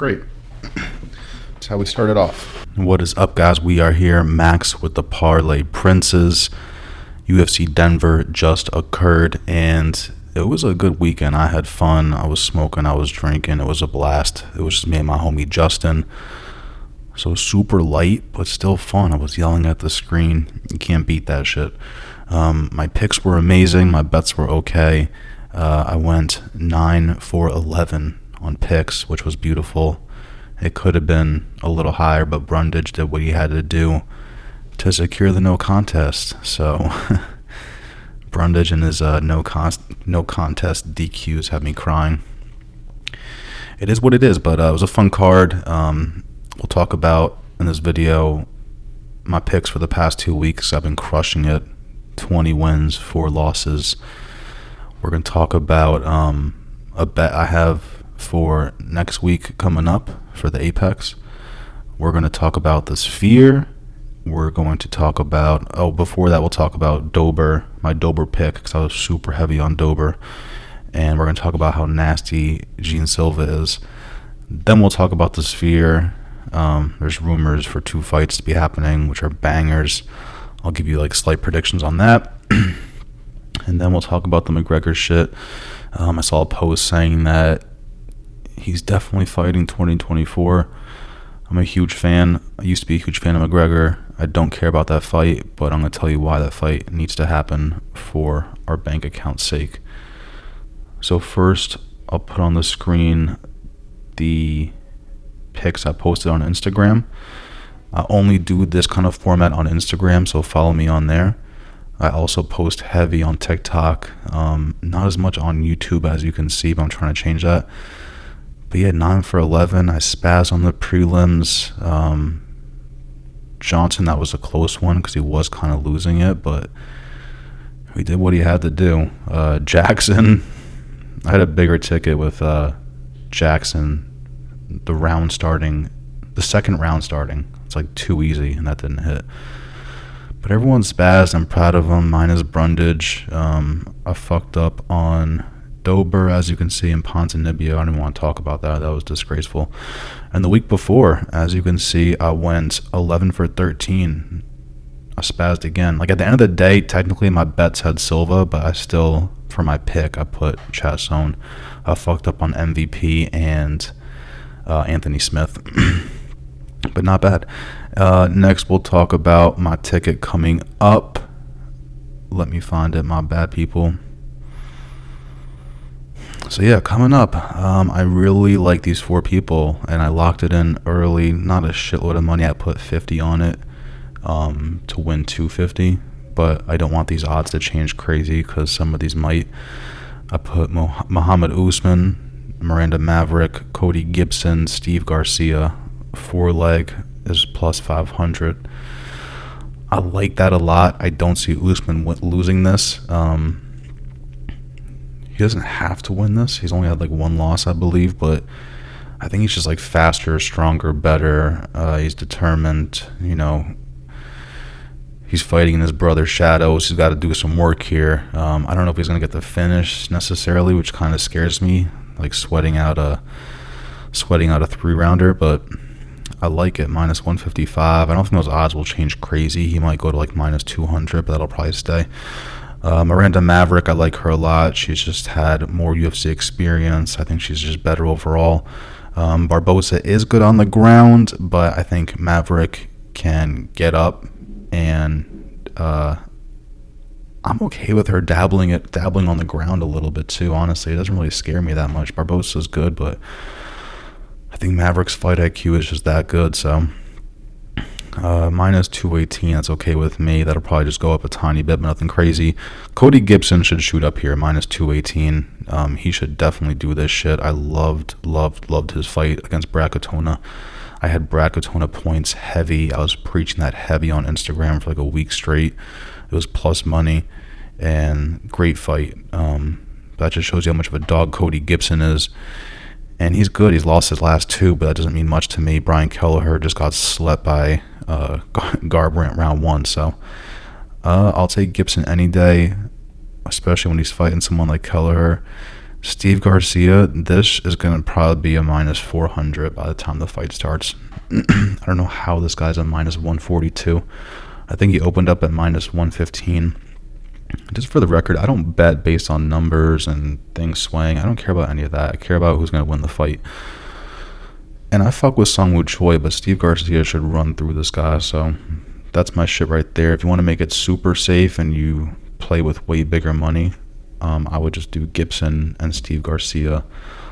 Great. That's how we started off. What is up, guys? We are here, Max with the Parlay Princes. UFC Denver just occurred, and it was a good weekend. I had fun. I was smoking. I was drinking. It was a blast. It was just me and my homie Justin. So super light, but still fun. I was yelling at the screen. You can't beat that shit. My picks were amazing. My bets were okay. I went 9 for 11 on picks, which was beautiful. It could have been a little higher, but Brundage did what he had to do to secure the no contest. So Brundage and his no contest DQs have me crying. It is what it is, but it was a fun card. We'll talk about in this video my picks for the past 2 weeks. I've been crushing it. 20 wins, 4 losses. We're going to talk about a bet I have for next week coming up for the Apex. We're going to talk about the Sphere. We're going to talk about, before that we'll talk about Dober, my Dober pick, because I was super heavy on Dober. And we're going to talk about how nasty Gene Silva is. Then we'll talk about the Sphere. There's rumors for 2 fights to be happening, which are bangers. I'll give you like slight predictions on that. And then we'll talk about the McGregor shit. I saw a post saying that he's definitely fighting 2024. I'm a huge fan. I used to be a huge fan of McGregor. I don't care about that fight, but I'm going to tell you why that fight needs to happen for our bank account's sake. So first, I'll put on the screen the pics I posted on Instagram. I only do this kind of format on Instagram, so follow me on there. I also post heavy on TikTok, not as much on YouTube as you can see, but I'm trying to change that. But yeah, 9 for 11. I spazzed on the prelims. Johnson, that was a close one because he was kind of losing it, but he did what he had to do. Jackson, I had a bigger ticket with Jackson. The second round starting. It's like too easy, and that didn't hit. But everyone's spazzed. I'm proud of them. Mine is Brundage. I fucked up on Dober, as you can see, in Ponzinibbio. I don't even want to talk about that. That was disgraceful. And the week before, as you can see, I went 11 for 13. I spazzed again. Like, at the end of the day, technically my bets had Silva, but I still, for my pick, I put Chasson. I fucked up on MVP and Anthony Smith. But not bad. Next, we'll talk about my ticket coming up. Let me find it. My bad, people. So yeah, coming up, I really like these 4 people, and I locked it in early. Not a shitload of money. I put 50 on it to win 250, but I don't want these odds to change crazy because some of these might. I put Muhammad Usman, Miranda Maverick, Cody Gibson, Steve Garcia. 4 leg is plus 500. I like that a lot. I don't see Usman losing this. He doesn't have to win this. He's only had like 1 loss, I believe, but I think he's just like faster, stronger, better. He's determined. He's fighting in his brother's shadows. He's got to do some work here. I don't know if he's gonna get the finish necessarily, which kind of scares me, like sweating out a 3-rounder, but I like it. Minus 155. I don't think those odds will change crazy. He might go to like minus 200, but that'll probably stay. Miranda Maverick, I like her a lot. She's just had more UFC experience. I think she's just better overall. Barbosa is good on the ground, but I think Maverick can get up, and I'm okay with her dabbling on the ground a little bit too. Honestly, it doesn't really scare me that much. Barbosa's good, but I think Maverick's fight IQ is just that good. So minus 218, that's okay with me. That'll probably just go up a tiny bit, but nothing crazy. Cody Gibson should shoot up here, minus 218. He should definitely do this shit. I loved his fight against Brad Katona. I had Brad Katona points heavy. I was preaching that heavy on Instagram for like a week straight. It was plus money, and great fight. That just shows you how much of a dog Cody Gibson is. And he's good. He's lost his last 2, but that doesn't mean much to me. Brian Kelleher just got slept by Garbrandt round 1. So I'll take Gibson any day, especially when he's fighting someone like Kelleher. Steve Garcia, this is going to probably be a minus 400 by the time the fight starts. I don't know how this guy's a minus 142. I think he opened up at minus 115. Just for the record, I don't bet based on numbers and things swaying. I don't care about any of that. I care about who's going to win the fight. And I fuck with Sungwoo Choi, but Steve Garcia should run through this guy. So that's my shit right there. If you want to make it super safe and you play with way bigger money, I would just do Gibson and Steve Garcia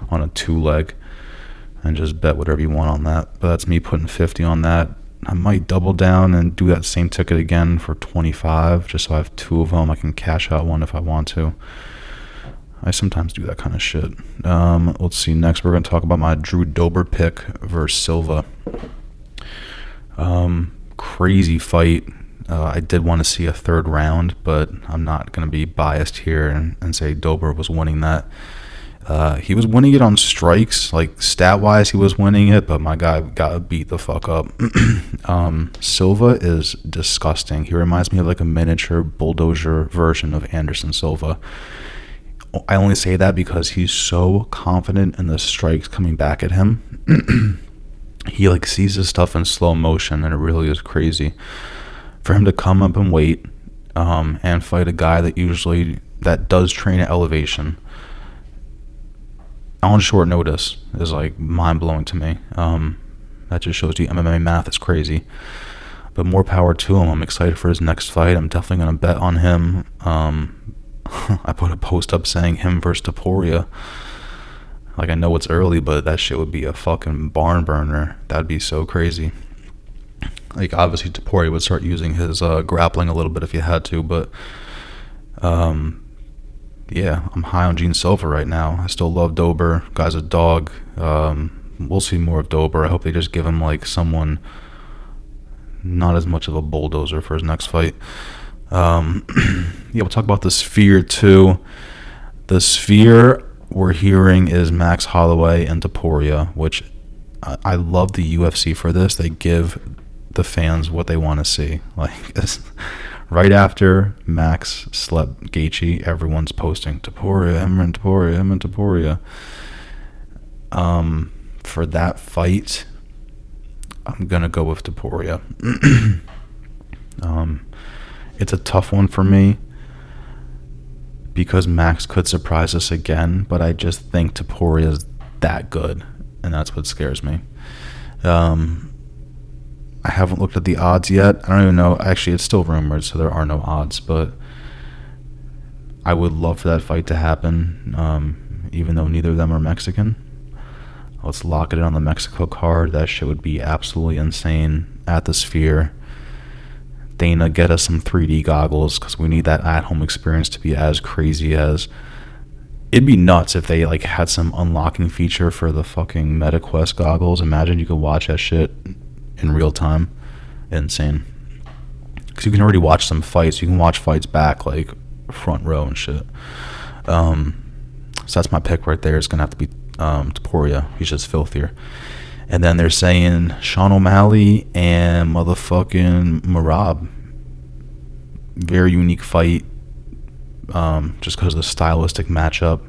on a 2-leg and just bet whatever you want on that. But that's me putting 50 on that. I might double down and do that same ticket again for 25, just so I have 2 of them. I can cash out one if I want to. I sometimes do that kind of shit. Let's see. Next, we're going to talk about my Drew Dober pick versus Silva. Crazy fight. I did want to see a 3rd round, but I'm not going to be biased here and say Dober was winning that. He was winning it on strikes, like stat-wise he was winning it, but my guy got beat the fuck up. Silva is disgusting. He reminds me of like a miniature bulldozer version of Anderson Silva. I only say that because he's so confident in the strikes coming back at him. He like sees his stuff in slow motion, and it really is crazy. For him to come up and wait and fight a guy that does train at elevation on short notice is like mind-blowing to me. That just shows you MMA math is crazy. But more power to him. I'm excited for his next fight. I'm definitely going to bet on him. I put a post up saying him versus Topuria. Like, I know it's early, but that shit would be a fucking barn burner. That'd be so crazy. Like, obviously Topuria would start using his grappling a little bit if he had to, but yeah, I'm high on Gene Silva right now. I still love Dober. Guy's a dog. We'll see more of Dober. I hope they just give him like someone not as much of a bulldozer for his next fight. Yeah, we'll talk about the Sphere too. The Sphere we're hearing is Max Holloway and Topuria, which I love the UFC for this. They give the fans what they want to see. Like, right after Max slept Gaethje, everyone's posting Topuria, him and Topuria. For that fight, I'm gonna go with Topuria. It's a tough one for me because Max could surprise us again, but I just think Topuria is that good, and that's what scares me. I haven't looked at the odds yet. I don't even know. Actually, it's still rumored, so there are no odds, but I would love for that fight to happen, even though neither of them are Mexican. Let's lock it in on the Mexico card. That shit would be absolutely insane at the Sphere. Dana, get us some 3D goggles because we need that at-home experience to be as crazy as... It'd be nuts if they like had some unlocking feature for the fucking MetaQuest goggles. Imagine you could watch that shit in real time. Insane. Because you can already watch some fights. You can watch fights back, like front row and shit. So that's my pick right there. It's going to have to be Topuria. He's just filthier. And then they're saying Sean O'Malley and motherfucking Merab. Very unique fight. Just because of the stylistic matchup.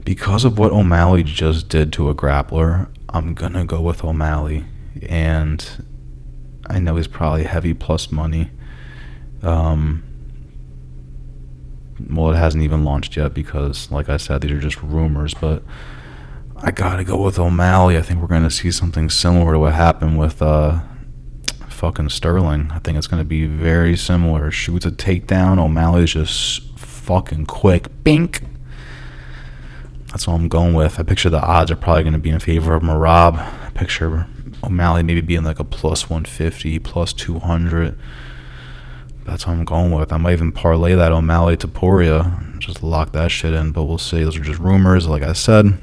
Because of what O'Malley just did to a grappler, I'm going to go with O'Malley. And I know he's probably heavy plus money. Well, it hasn't even launched yet because, like I said, these are just rumors. But I got to go with O'Malley. I think we're going to see something similar to what happened with fucking Sterling. I think it's going to be very similar. Shoots a takedown. O'Malley's just fucking quick. Bink. That's what I'm going with. I picture the odds are probably going to be in favor of Merab. I picture O'Malley maybe being like a plus 150, plus 200. That's what I'm going with. I might even parlay that O'Malley to Topuria. Just lock that shit in, but we'll see. Those are just rumors, like I said.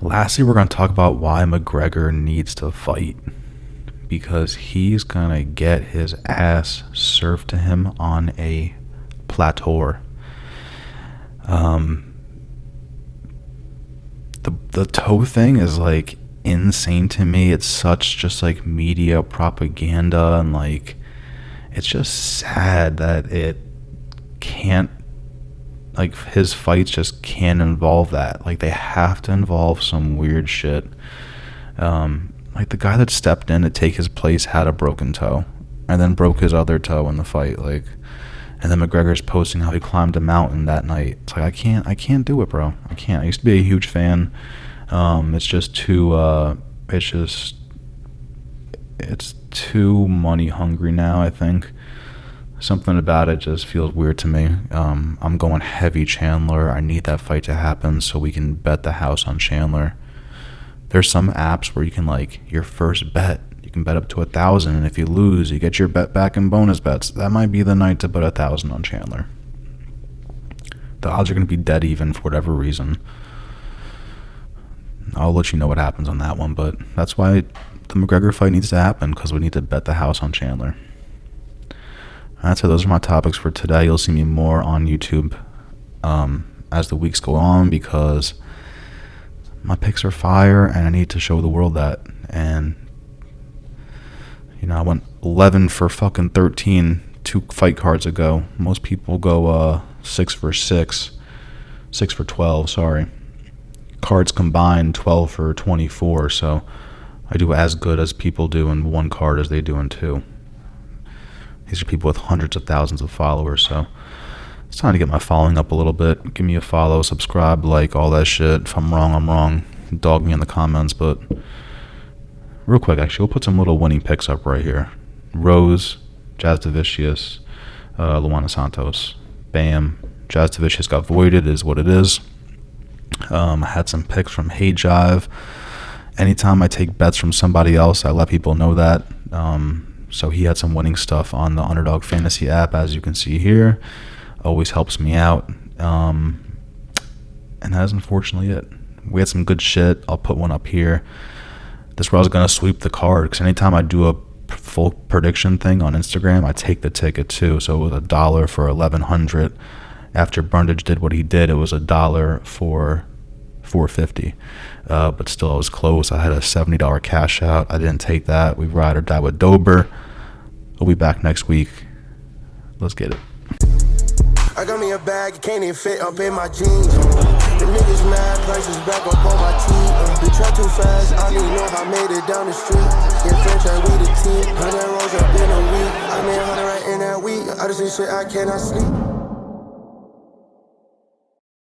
Lastly, we're going to talk about why McGregor needs to fight. Because he's going to get his ass served to him on a plateau. The toe thing is like insane to me. It's such just like media propaganda, and like it's just sad that it can't like his fights just can't involve that. Like they have to involve some weird shit. Like the guy that stepped in to take his place had a broken toe and then broke his other toe in the fight. Like, and then McGregor's posting how he climbed a mountain that night. It's like I can't do it, bro. I can't. I used to be a huge fan. It's just too it's too money hungry now, I think. Something about it just feels weird to me. I'm going heavy Chandler. I need that fight to happen so we can bet the house on Chandler. There's some apps where you can, like, your first bet, you can bet up to 1,000, and if you lose, you get your bet back in bonus bets. That might be the night to put 1,000 on Chandler. The odds are going to be dead even for whatever reason. I'll let you know what happens on that one, but that's why the McGregor fight needs to happen, because we need to bet the house on Chandler. That's it. Those are my topics for today. You'll see me more on YouTube as the weeks go on, because my picks are fire and I need to show the world that. And you know, I went 11 for fucking 13 2 fight cards ago. Most people go 6 for 6, 6 for 12, sorry. Cards combined 12 for 24, so I do as good as people do in one card as they do in two. These are people with hundreds of thousands of followers, so it's time to get my following up a little bit. Give me a follow, subscribe, like, all that shit. If I'm wrong, I'm wrong. Dog me in the comments, but real quick, actually, we'll put some little winning picks up right here. Rose, Jazz Davicius, Luana Santos. Bam. Jazz Davicius got voided, is what it is. I had some picks from Hey Jive. Anytime I take bets from somebody else, I let people know that. So he had some winning stuff on the Underdog Fantasy app, as you can see here. Always helps me out. And that is unfortunately it. We had some good shit. I'll put one up here. This is where I was going to sweep the card, because anytime I do a full prediction thing on Instagram, I take the ticket too. So it was $1 for 1,100. After Brundage did what he did, it was $1 for $4.50. But still, I was close. I had a $70 cash out. I didn't take that. We ride or die with Dober. We'll be back next week. Let's get it. I got me a bag, it can't even fit up in my jeans. The niggas mad, prices back up on my teeth. We try too fast, I don't even know how I made it down the street. Yeah, franchise, we the team. 100 rolls up in a week. I made 100 right in that week. I just see shit, I cannot sleep.